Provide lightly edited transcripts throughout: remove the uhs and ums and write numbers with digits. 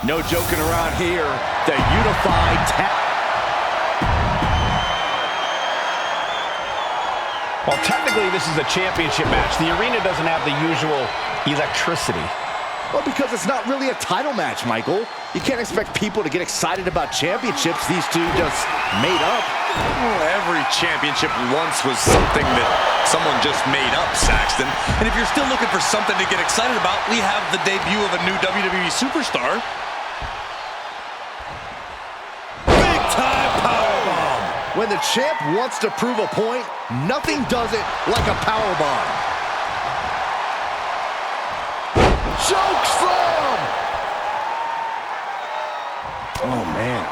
No joking around here. The unified tag. Well, technically, this is a championship match. The arena doesn't have the usual electricity. Well, because it's not really a title match, Michael. You can't expect people to get excited about championships these two just made up. Well, every championship once was something that someone just made up, Saxton. And if you're still looking for something to get excited about, we have the debut of a new WWE superstar. Big-time powerbomb. When the champ wants to prove a point, nothing does it like a powerbomb. Choke slam! Oh, man.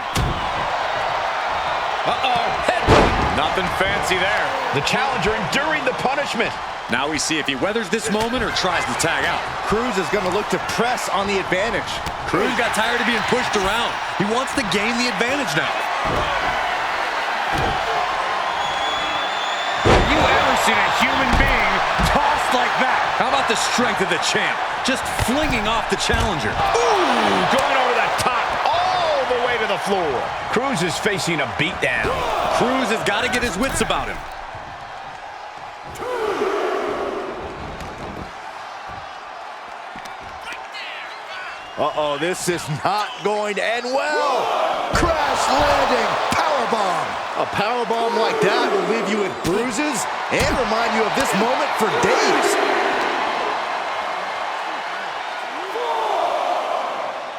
Uh-oh, head. Nothing fancy there. The challenger enduring the punishment. Now we see if he weathers this moment or tries to tag out. Cruz is going to look to press on the advantage. Cruz got tired of being pushed around. He wants to gain the advantage now. Have you ever seen a human being tossed like that? How about the strength of the champ? Just flinging off the challenger. Ooh, going over the top, all the way to the floor. Cruz is facing a beatdown. Cruz has got to get his wits about him. Uh-oh, this is not going to end well. Crash landing, powerbomb. A powerbomb like that will leave you with bruises and remind you of this moment for days.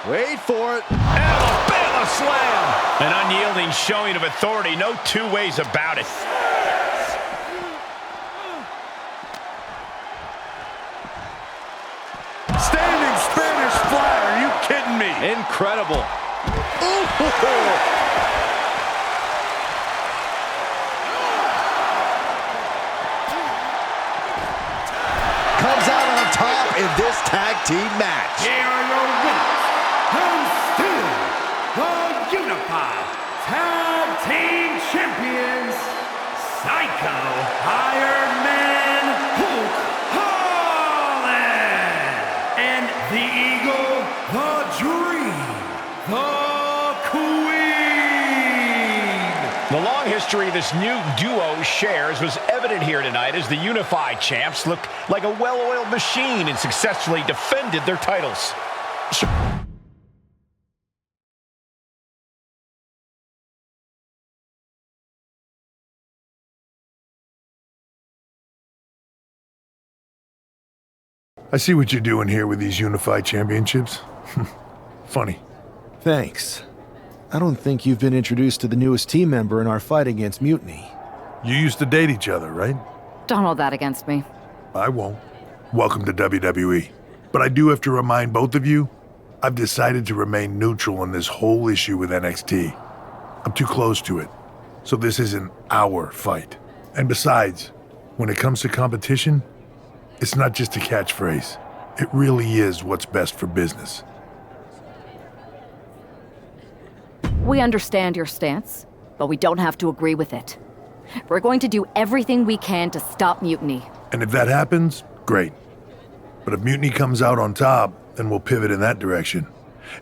Wait for it. Alabama slam. An unyielding showing of authority, no two ways about it. Standing Spanish fly, are you kidding me? Incredible. Ooh. Comes out on top in this tag team match. Here are your winners, and still the Unified Tag Team Champions, Psycho Iron Man Hulk Hogan, and the Eagle, the Dream, the Queen. The long history this new duo shares was evident here tonight as the unified champs looked like a well-oiled machine and successfully defended their titles. I see what you're doing here with these unified championships. Funny. Thanks. I don't think you've been introduced to the newest team member in our fight against Mutiny. You used to date each other, right? Don't hold that against me. I won't. Welcome to WWE. But I do have to remind both of you, I've decided to remain neutral in this whole issue with NXT. I'm too close to it. So this isn't our fight. And besides, when it comes to competition, it's not just a catchphrase. It really is what's best for business. We understand your stance, but we don't have to agree with it. We're going to do everything we can to stop Mutiny. And if that happens, great. But if Mutiny comes out on top, then we'll pivot in that direction.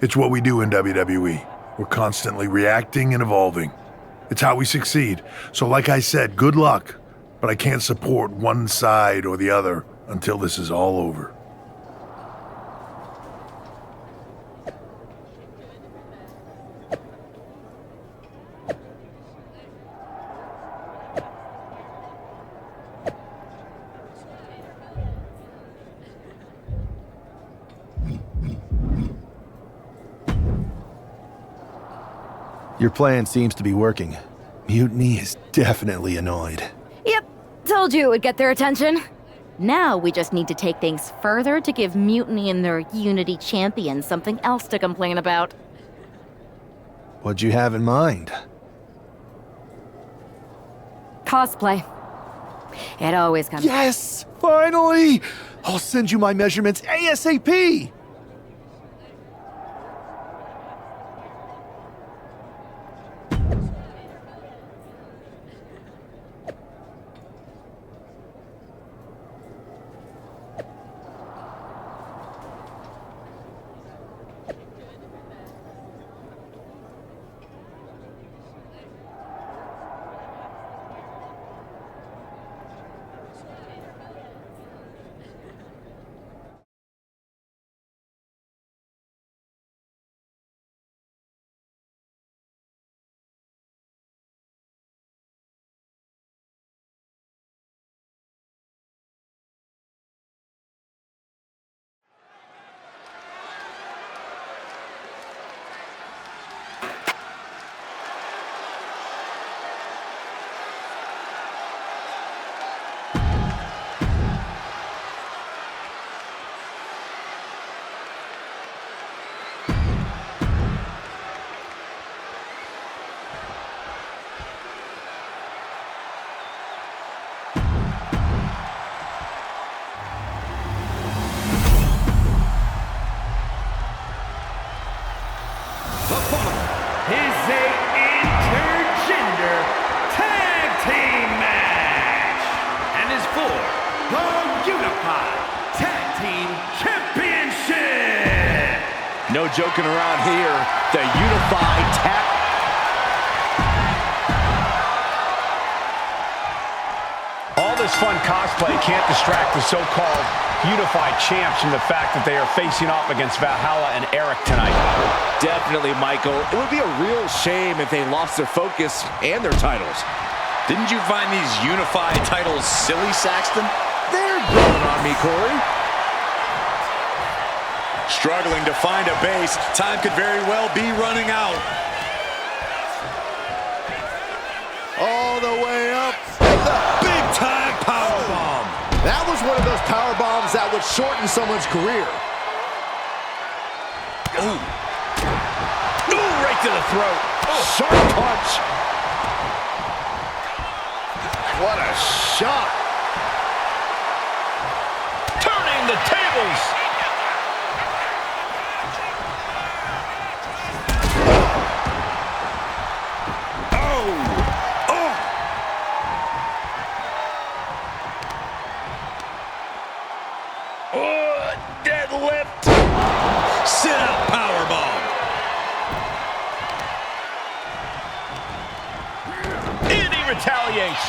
It's what we do in WWE. We're constantly reacting and evolving. It's how we succeed. So like I said, good luck. But I can't support one side or the other until this is all over. Your plan seems to be working. Mutiny is definitely annoyed. Yep, told you it would get their attention. Now we just need to take things further to give Mutiny and their Unity champions something else to complain about. What'd you have in mind? Cosplay. It always comes. Yes! Finally! I'll send you my measurements ASAP! joking around here. The unified tag. All this fun cosplay can't distract the so-called unified champs from the fact that they are facing off against Valhalla and Eric tonight. Definitely, Michael. It would be a real shame if they lost their focus and their titles. Didn't you find these unified titles silly, Saxton? They're growing on me, Corey. Struggling to find a base. Time could very well be running out. All the way up. And the big time powerbomb. That was one of those power bombs that would shorten someone's career. Ooh. Ooh, right to the throat. Oh. Sharp punch. What a shot. Turning the tables. Deadlift. Sit-out powerbomb. And he retaliates.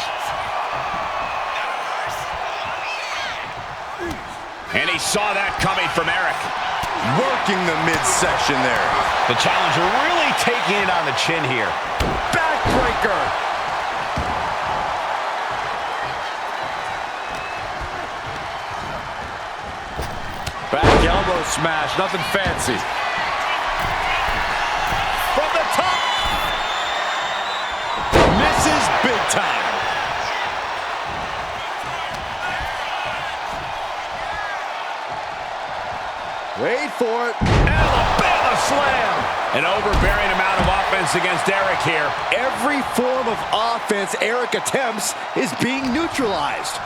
And he saw that coming from Eric. Working the midsection there. The challenger really taking it on the chin here. Backbreaker. Back elbow smash, nothing fancy. From the top. Misses big time. Wait for it. Alabama slam. An overbearing amount of offense against Eric here. Every form of offense Eric attempts is being neutralized.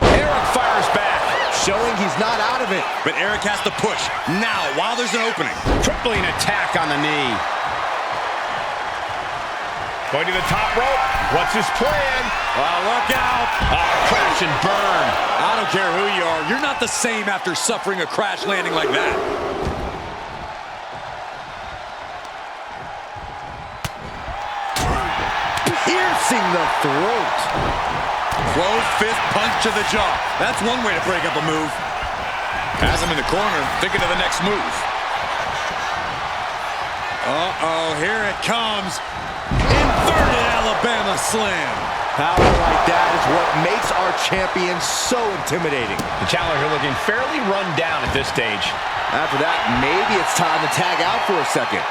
Eric fires back. Showing he's not out of it. But Eric has to push now while there's an opening. Tripling attack on the knee. Going to the top rope. What's his plan? Look out. Crash and burn. I don't care who you are. You're not the same after suffering a crash landing like that. Piercing the throat. Closed fist punch to the jaw. That's one way to break up a move. Has him in the corner, thinking of the next move. Uh-oh, here it comes. Inverted Alabama slam. Power like that is what makes our champion so intimidating. The challenger looking fairly run down at this stage. After that, maybe it's time to tag out for a second.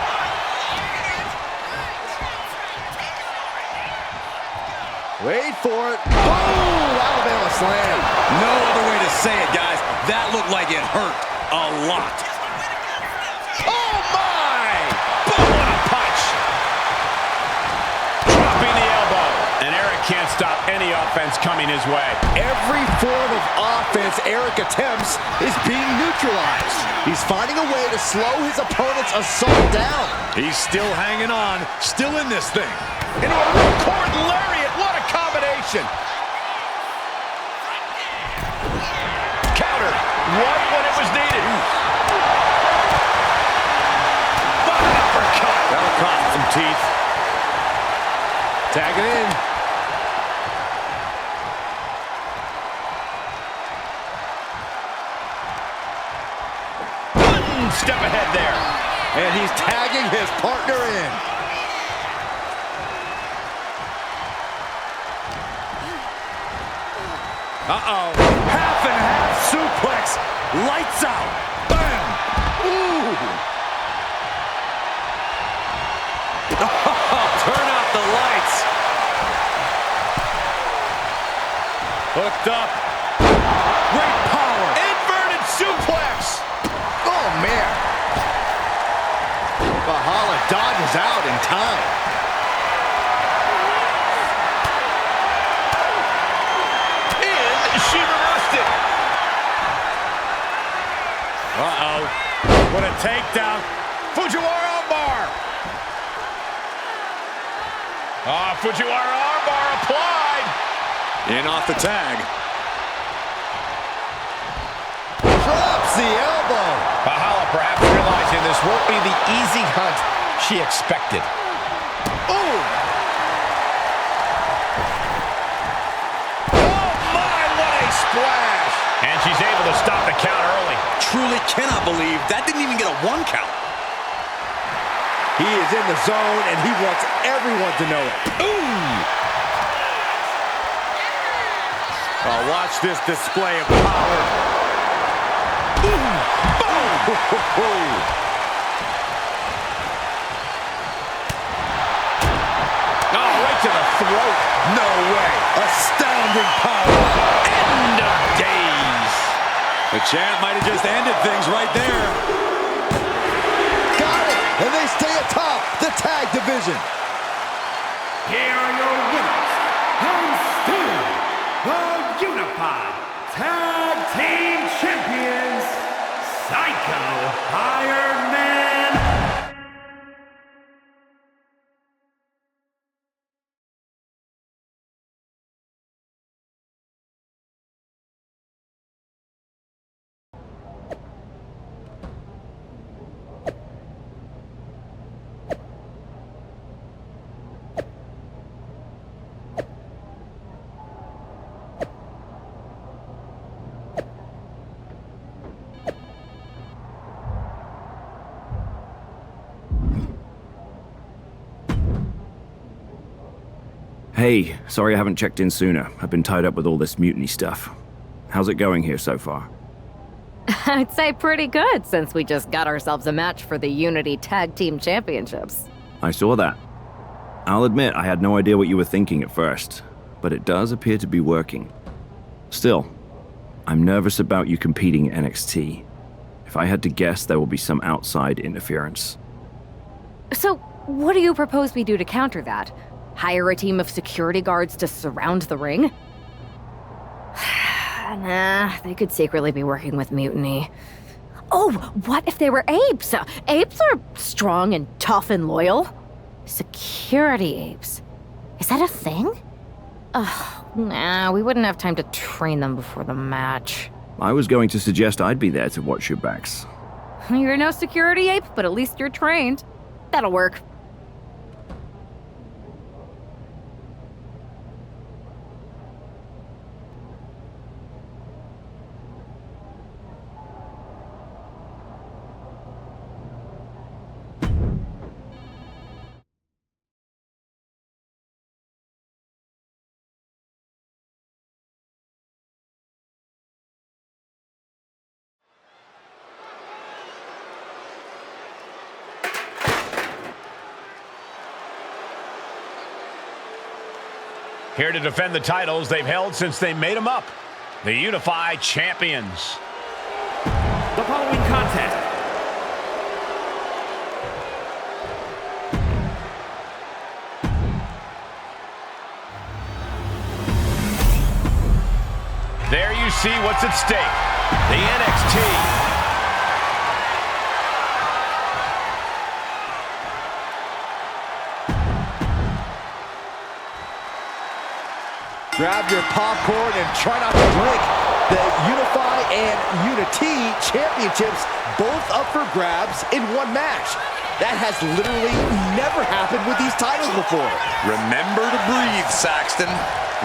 Wait for it. Boom! Alabama slam. No other way to say it, guys. That looked like it hurt a lot. Oh, my! Boom! What a punch! Dropping the elbow. And Eric can't stop any offense coming his way. Every form of offense Eric attempts is being neutralized. He's finding a way to slow his opponent's assault down. He's still hanging on, still in this thing. Into a ripcord lariat. What a combination. Counter. Right when it was needed. What an uppercut. That'll cost some teeth. Tag it in. One step ahead there. And he's tagging his partner in. Uh-oh. Half and half suplex. Lights out. Bam. Ooh. Turn out the lights. Hooked up. Great power. Inverted suplex. Oh, man. Valhalla dodges out in time. And she reversed it. Uh-oh. What a takedown. Fujiwara armbar. Fujiwara armbar applied. In off the tag. drops the elbow. Valhalla perhaps realizing this won't be the easy hunt she expected. Ooh! Oh my, what a splash! And she's able to stop the count early. Truly cannot believe that didn't even get a 1 count. He is in the zone, and he wants everyone to know it. Ooh! Oh, watch this display of power. Ooh! Boom! Oh, right to the throat. No way. Astounding power. End of days. The champ might have just ended things right there. Got it. And they stay atop the tag division. Here are your winners, and still the Unified Tag Team Champions, Psycho Iron Man. Hey, sorry I haven't checked in sooner. I've been tied up with all this mutiny stuff. How's it going here so far? I'd say pretty good, since we just got ourselves a match for the Unity Tag Team Championships. I saw that. I'll admit I had no idea what you were thinking at first, but it does appear to be working. Still, I'm nervous about you competing in NXT. If I had to guess, there will be some outside interference. So, what do you propose we do to counter that? Hire a team of security guards to surround the ring? Nah, they could secretly be working with Mutiny. Oh, what if they were apes? Apes are strong and tough and loyal. Security apes. Is that a thing? Nah, we wouldn't have time to train them before the match. I was going to suggest I'd be there to watch your backs. You're no security ape, but at least you're trained. That'll work. Here to defend the titles they've held since they made them up. The Unified Champions. The following contest There you see what's at stake. The NXT. Grab your popcorn and try not to blink. The Unify and Unity championships both up for grabs in one match. That has literally never happened with these titles before. Remember to breathe, Saxton.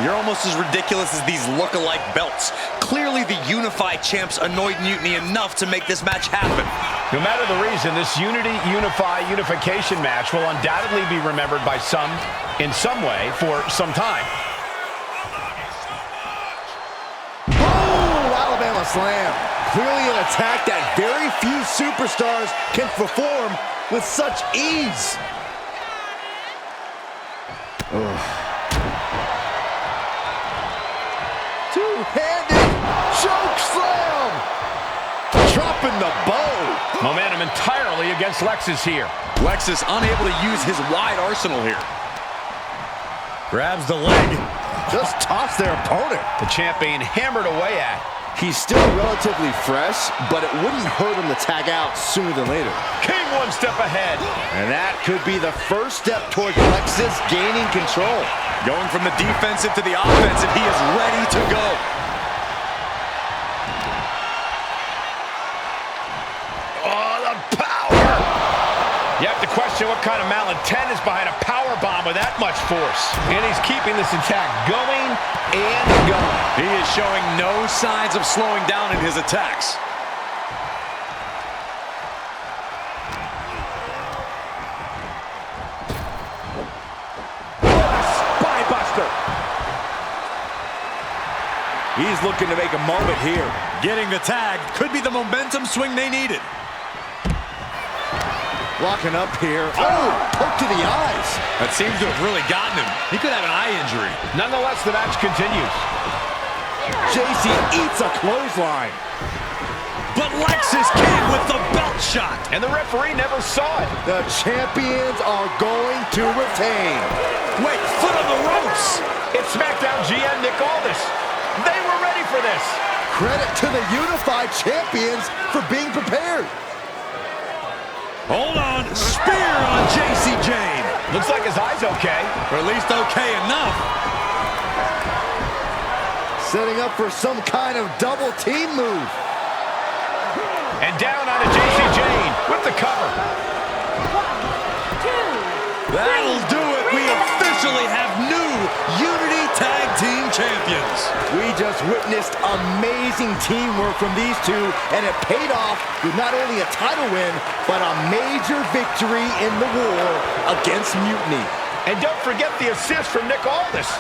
You're almost as ridiculous as these look-alike belts. Clearly the Unified champs annoyed Mutiny enough to make this match happen. No matter the reason, this unification match will undoubtedly be remembered by some, in some way, for some time. Alabama slam. Clearly an attack that very few superstars can perform with such ease. Two-handed choke slam. Dropping the bow. Momentum entirely against Lexus here. Lexus unable to use his wide arsenal here. Grabs the leg. Just toss their opponent. The champ being hammered away at. He's still relatively fresh, but it wouldn't hurt him to tag out sooner than later. King one step ahead. And that could be the first step towards Lexus gaining control. Going from the defensive to the offensive, he is ready to go. kind of malintent is behind a power bomb with that much force? And he's keeping this attack going and going. He is showing no signs of slowing down in his attacks. Spinebuster. He's looking to make a moment here. Getting the tag could be the momentum swing they needed. Locking up here. Oh, poke to the eyes. That seems to have really gotten him. He could have an eye injury. Nonetheless, the match continues. JC eats a clothesline. But Lexus King with the belt shot. And the referee never saw it. The champions are going to retain. Wait, foot on the ropes. It's SmackDown GM Nick Aldis. They were ready for this. Credit to the unified champions for being prepared. Hold on, spear on JC Jane. Looks like his eye's okay. Or at least okay enough. Setting up for some kind of double team move. And down on a JC Jane with the cover. 1, 2, That'll do it. We officially have new Unity Tag Team Champions. We just witnessed amazing teamwork from these two, and it paid off with not only a title win, but a major victory in the war against Mutiny. And don't forget the assist from Nick Aldis.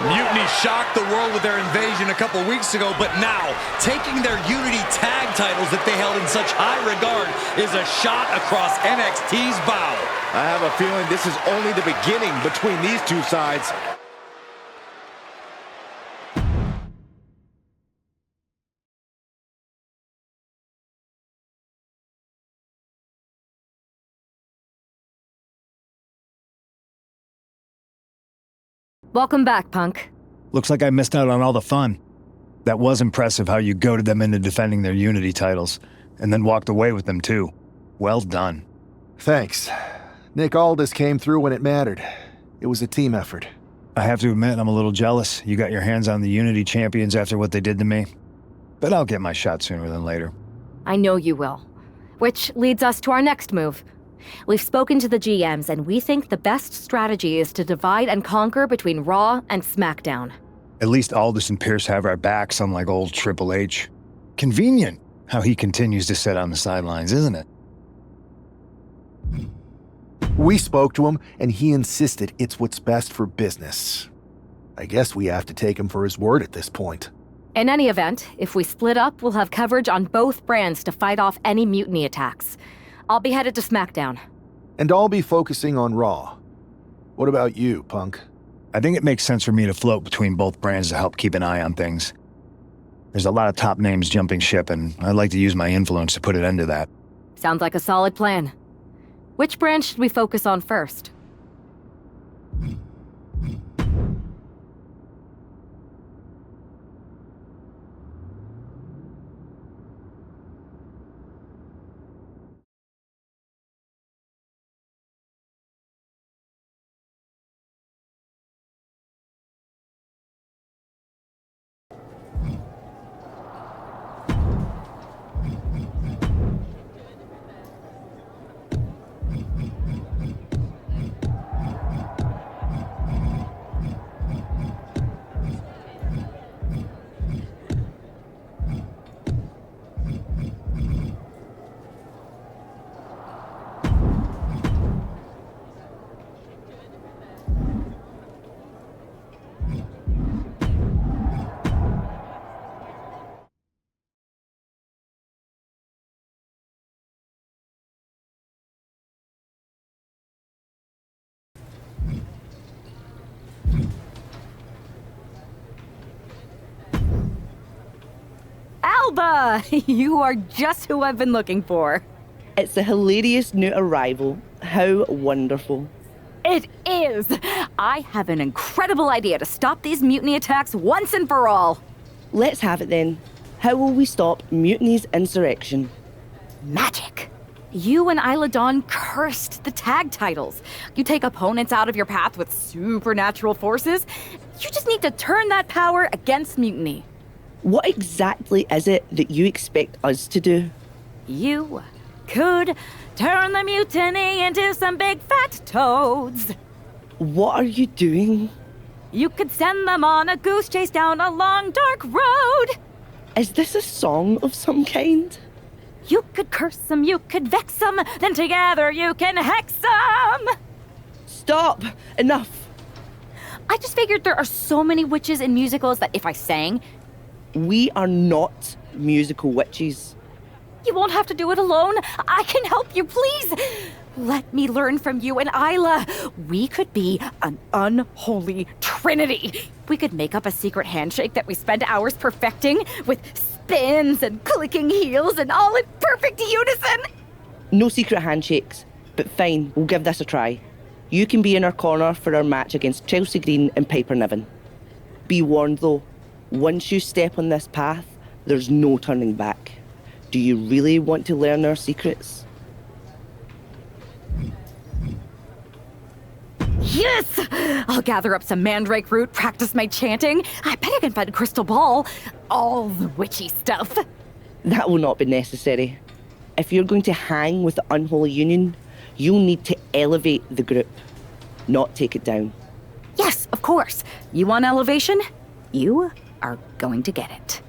Mutiny shocked the world with their invasion a couple weeks ago, but now, taking their Unity Tag titles that they held in such high regard is a shot across NXT's bow. I have a feeling this is only the beginning between these two sides. Welcome back, Punk. Looks like I missed out on all the fun. That was impressive how you goaded them into defending their Unity titles, and then walked away with them too. Well done. Thanks. Nick Aldis came through when it mattered. It was a team effort. I have to admit, I'm a little jealous. You got your hands on the Unity champions after what they did to me. But I'll get my shot sooner than later. I know you will. Which leads us to our next move. We've spoken to the GMs, and we think the best strategy is to divide and conquer between Raw and SmackDown. At least Aldis and Pierce have our backs, unlike old Triple H. Convenient how he continues to sit on the sidelines, isn't it? We spoke to him, and he insisted it's what's best for business. I guess we have to take him for his word at this point. In any event, if we split up, we'll have coverage on both brands to fight off any mutiny attacks. I'll be headed to SmackDown. And I'll be focusing on Raw. What about you, Punk? I think it makes sense for me to float between both brands to help keep an eye on things. There's a lot of top names jumping ship, and I'd like to use my influence to put an end to that. Sounds like a solid plan. Which brand should we focus on first? Alba! You are just who I've been looking for. It's a hilarious new arrival. How wonderful. It is! I have an incredible idea to stop these mutiny attacks once and for all. Let's have it then. How will we stop Mutiny's insurrection? Magic. You and Isla Dawn cursed the tag titles. You take opponents out of your path with supernatural forces. You just need to turn that power against Mutiny. What exactly is it that you expect us to do? You could Turn the mutiny into some big fat toads. What are you doing? You could send them on a goose chase down a long, dark road. Is this a song of some kind? You could curse them, you could vex them, then together you can hex them. Stop! Enough! I just figured there are so many witches in musicals that if I sang, We are not musical witches. you won't have to do it alone. I can help you, please. Let me learn from you and Isla. We could be an unholy trinity. We could make up a secret handshake that we spend hours perfecting with spins and clicking heels and all in perfect unison. No secret handshakes, but fine, we'll give this a try. You can be in our corner for our match against Chelsea Green and Piper Niven. Be warned though, once you step on this path, there's no turning back. Do you really want to learn our secrets? Yes! I'll gather up some mandrake root, practice my chanting. I bet I can find a crystal ball. All the witchy stuff. That will not be necessary. If you're going to hang with the Unholy Union, you'll need to elevate the group, not take it down. Yes, of course. You want elevation? You are going to get it.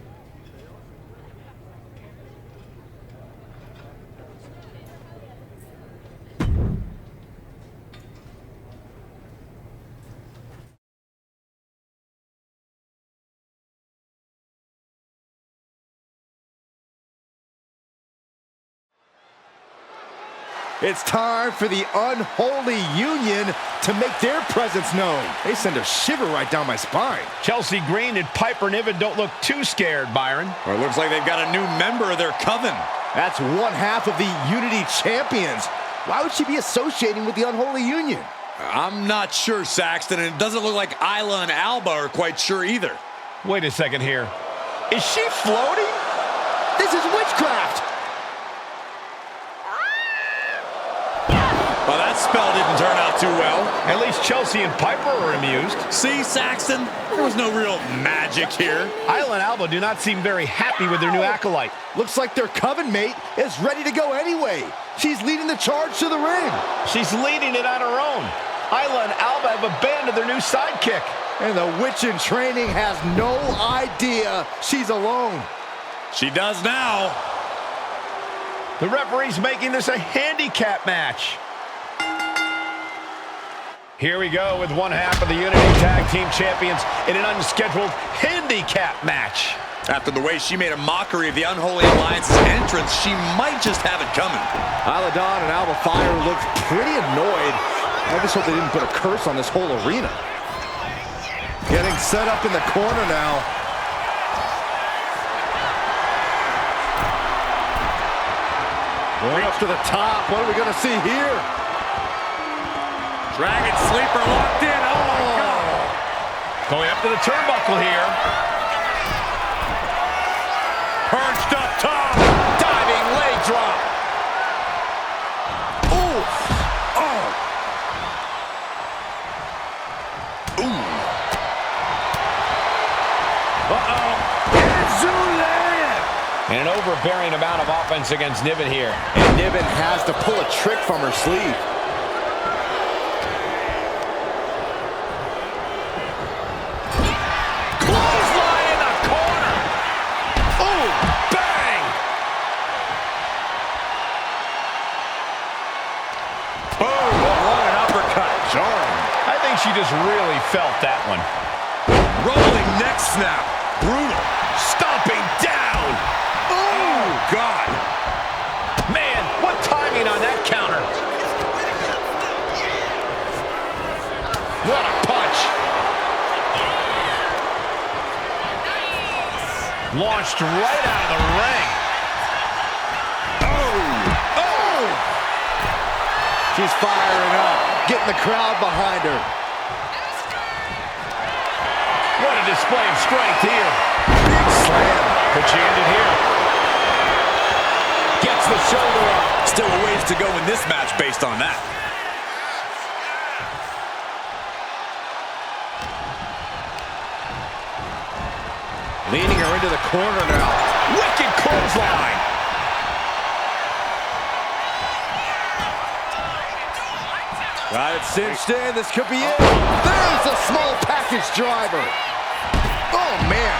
It's time for the Unholy Union to make their presence known. They send a shiver right down my spine. Chelsea Green and Piper Niven don't look too scared, Byron. Or it looks like they've got a new member of their coven. That's one half of the Unity Champions. Why would she be associating with the Unholy Union? I'm not sure, Saxton, and it doesn't look like Isla and Alba are quite sure either. Wait a second here. Is she floating? This is witchcraft! Well, that spell didn't turn out too well. At least Chelsea and Piper are amused. See, Saxton? There was no real magic here. Isla and Alba do not seem very happy with their new acolyte. Looks like their coven mate is ready to go anyway. She's leading the charge to the ring. She's leading it on her own. Isla and Alba have abandoned their new sidekick. And the witch in training has no idea she's alone. She does now. The referee's making this a handicap match. Here we go with one half of the Unity Tag Team Champions in an unscheduled handicap match. After the way she made a mockery of the Unholy Alliance's entrance, she might just have it coming. Isla Dawn and Alba Fire looked pretty annoyed. I just hope they didn't put a curse on this whole arena. Getting set up in the corner now. Going up to the top. What are we going to see here? Dragon Sleeper locked in. Oh, my God. Going up to the turnbuckle here. Perched up top. Diving leg drop. Ooh. Oh. Ooh. And an overbearing amount of offense against Niven here. And Niven has to pull a trick from her sleeve. Clothesline in the corner. Oh, bang! Boom. What an uppercut. Jarring. I think she just really felt that one. Rolling neck snap. Brutal. Stomping down. Oh, God. Man, what timing on that counter. What a punch. Launched right out of the ring. Oh. Oh! She's firing up, getting the crowd behind her. What a display of strength here. Big slam. Could she end it here? Gets the shoulder up. Still a ways to go in this match based on that. Leaning her into the corner now. Wicked clothesline. Got it cinched in. This could be it. There's a small package driver. Oh, man.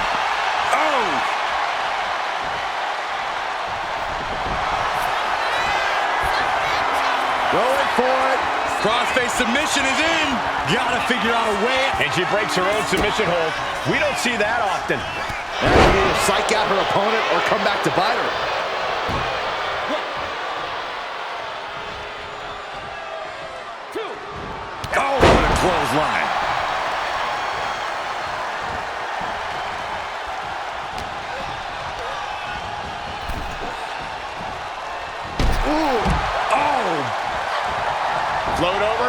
Oh. Going for it. Crossface submission is in. Gotta figure out a way. And she breaks her own submission hold. We don't see that often. Now she needs to psych out her opponent or come back to bite her. Oh, what a clothesline. Ooh. Oh. Float over.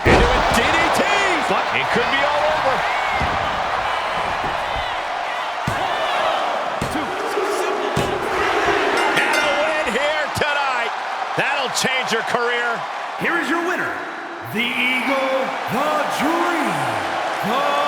Into a DDT. But it could be all over. And a win here tonight. That'll change her career. Here is your winner, the Eagle, the Dream, the